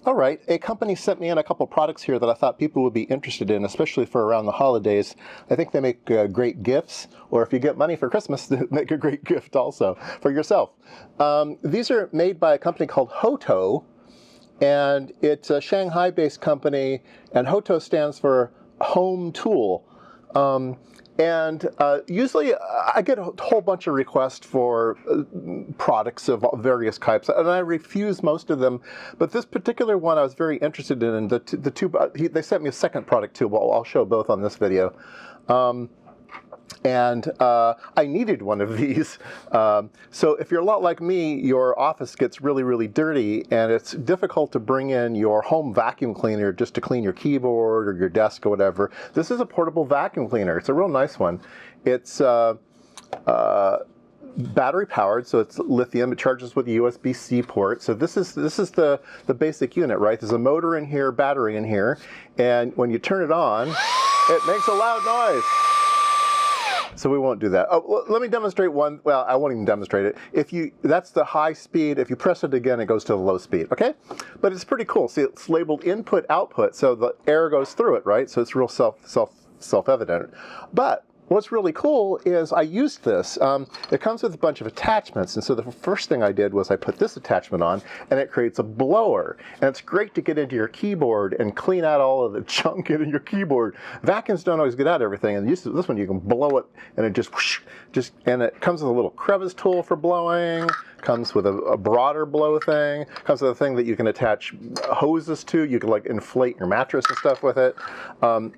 All right, a company sent me in a couple products here that I thought people would be interested in, especially for around the holidays. I think they make great gifts, or if you get money for Christmas, they make a great gift also for yourself. These are made by a company called Hoto, and it's a Shanghai-based company, and Hoto stands for Home Tool. Usually I get a whole bunch of requests for products of various types, and I refuse most of them. But this particular one I was very interested in. They sent me a second product too. Well, I'll show both on this video. I needed one of these. So if you're a lot like me, your office gets really, really dirty, and it's difficult to bring in your home vacuum cleaner just to clean your keyboard or your desk or whatever. This is a portable vacuum cleaner. It's a real nice one. It's battery powered, so it's lithium. It charges with a USB-C port. So this is the basic unit, right? There's a motor in here, battery in here, and when you turn it on, it makes a loud noise. So we won't do that. Oh, let me demonstrate one. Well, I won't even demonstrate it. That's the high speed. If you press it again, it goes to the low speed, okay? But it's pretty cool. See, it's labeled input, output, so the air goes through it, right? So it's real self-evident. But what's really cool is I used this. It comes with a bunch of attachments, and so the first thing I did was I put this attachment on, and it creates a blower. And it's great to get into your keyboard and clean out all of the junk in your keyboard. Vacuums don't always get out everything, and this one you can blow it, and it and it comes with a little crevice tool for blowing. Comes with a broader blow thing. Comes with a thing that you can attach hoses to. You can like inflate your mattress and stuff with it.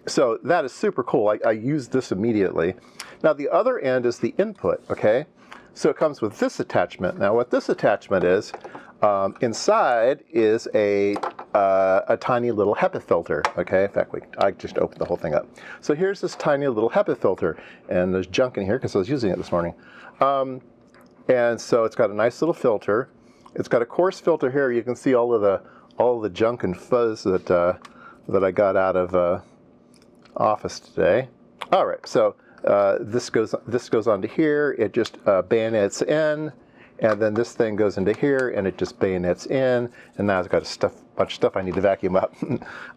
So that is super cool. I used this immediately. Now the other end is the input, okay? So it comes with this attachment. Now what this attachment is, inside is a tiny little HEPA filter, okay? In fact, I just opened the whole thing up. So here's this tiny little HEPA filter, and there's junk in here because I was using it this morning. And so it's got a nice little filter. It's got a coarse filter here. You can see all of the junk and fuzz that I got out of office today. All right, so this goes onto here. It just bayonets in, and then this thing goes into here, and it just bayonets in. And now it's got a bunch of stuff I need to vacuum up.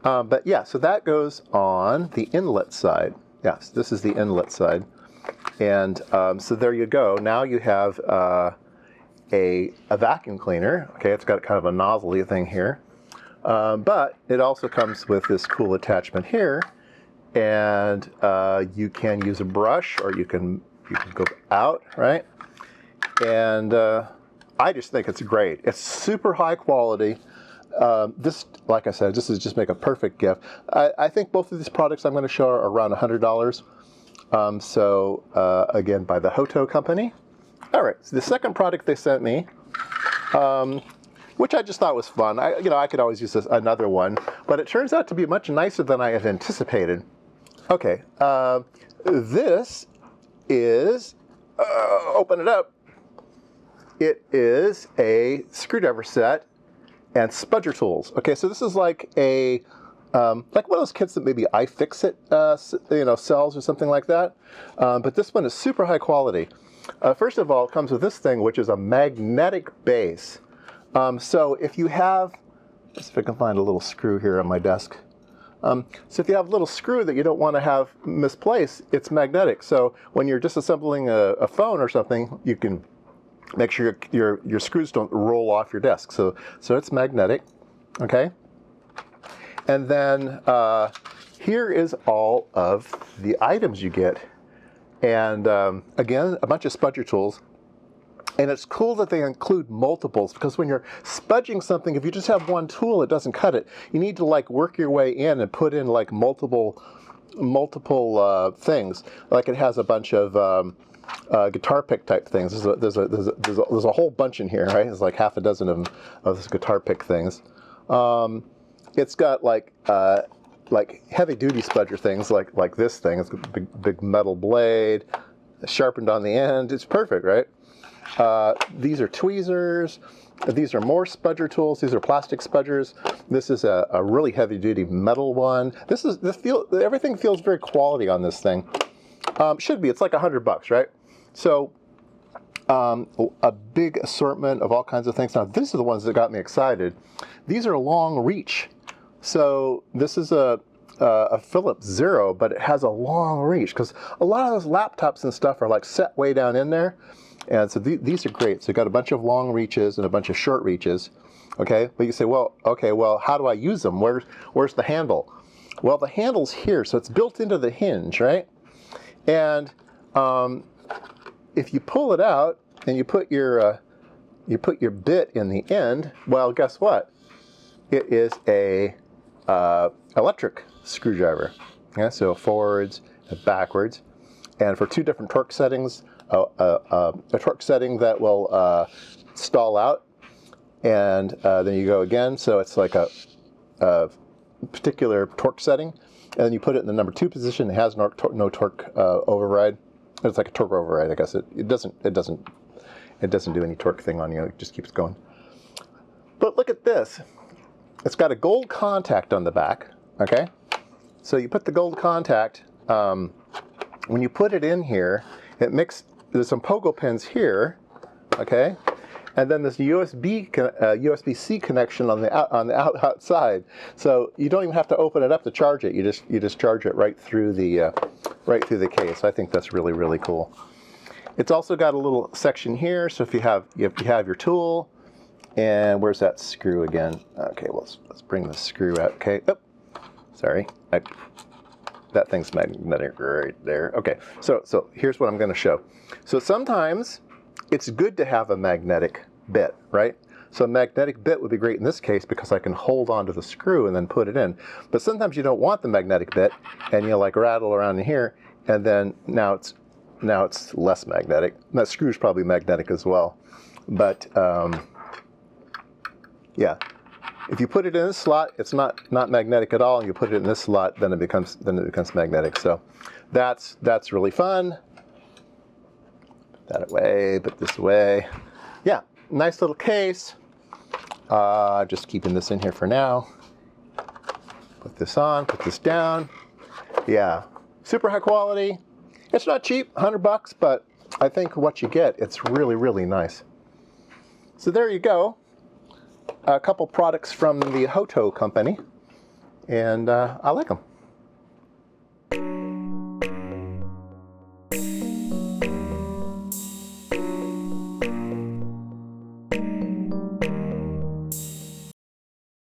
But yeah, so that goes on the inlet side. Yes, this is the inlet side. And so there you go. Now you have a vacuum cleaner. Okay, it's got kind of a nozzly thing here. But it also comes with this cool attachment here. And you can use a brush, or you can go out, right? And I just think it's great. It's super high quality. This, like I said, this is just make a perfect gift. I think both of these products I'm going to show are around $100. Again, by the Hoto company. All right, so the second product they sent me, which I just thought was fun. I could always use another one, but it turns out to be much nicer than I had anticipated. Okay, this is, open it up. It is a screwdriver set and spudger tools. Okay, so this is like a like one of those kits that maybe iFixit sells or something like that. But this one is super high quality. First of all, it comes with this thing, which is a magnetic base. So if you have, let's see if I can find a little screw here on my desk. So if you have a little screw that you don't want to have misplaced, it's magnetic. So when you're disassembling a phone or something, you can make sure your screws don't roll off your desk. So it's magnetic, okay? And then here is all of the items you get. And again, a bunch of spudger tools. And it's cool that they include multiples, because when you're spudging something, if you just have one tool, it doesn't cut it. You need to like work your way in and put in like multiple things. Like it has a bunch of guitar pick type things. There's a whole bunch in here, right? There's like half a dozen of those guitar pick things. It's got like heavy duty spudger things like this thing. It's got a big metal blade, sharpened on the end. It's perfect, right? These are tweezers. These are more spudger tools. These are plastic spudgers. This is a really heavy duty metal one. Everything feels very quality on this thing. Should be. It's like $100, right? So A big assortment of all kinds of things. Now, these are the ones that got me excited. These are long reach. So this is a Philips Zero, but it has a long reach because a lot of those laptops and stuff are like set way down in there. And so these are great. So you've got a bunch of long reaches and a bunch of short reaches. Okay, but you say, well, okay, well, how do I use them? Where's the handle? Well, the handle's here, so it's built into the hinge, right? And if you pull it out and you put your bit in the end, well, guess what? It is a electric screwdriver. Yeah, so forwards and backwards, and for 2 different torque settings, a torque setting that will stall out, and then you go again. So it's like a particular torque setting, and then you put it in the number 2 position. It has no torque override. It's like a torque override, I guess. It doesn't do any torque thing on you. It just keeps going. But look at this. It's got a gold contact on the back. Okay, so you put the gold contact. When you put it in here, there's some pogo pins here. Okay, and then this USB-C connection on the outside. So you don't even have to open it up to charge it. You just charge it right through the case. I think that's really, really cool. It's also got a little section here. So if you have your tool, and where's that screw again? Okay, well let's bring the screw out. Okay, oh, sorry, that thing's magnetic right there. Okay, so here's what I'm going to show. So sometimes it's good to have a magnetic bit, right? So a magnetic bit would be great in this case because I can hold onto the screw and then put it in. But sometimes you don't want the magnetic bit, and you like rattle around in here, and then now it's less magnetic. That screw's probably magnetic as well, but yeah. If you put it in this slot, it's not magnetic at all. And you put it in this slot, then it becomes magnetic. So that's really fun. Put that away. Put this away. Yeah, nice little case. Just keeping this in here for now. Put this on. Put this down. Yeah, super high quality. It's not cheap, $100, but I think what you get, it's really, really nice. So there you go. A couple products from the Hoto company, and I like them.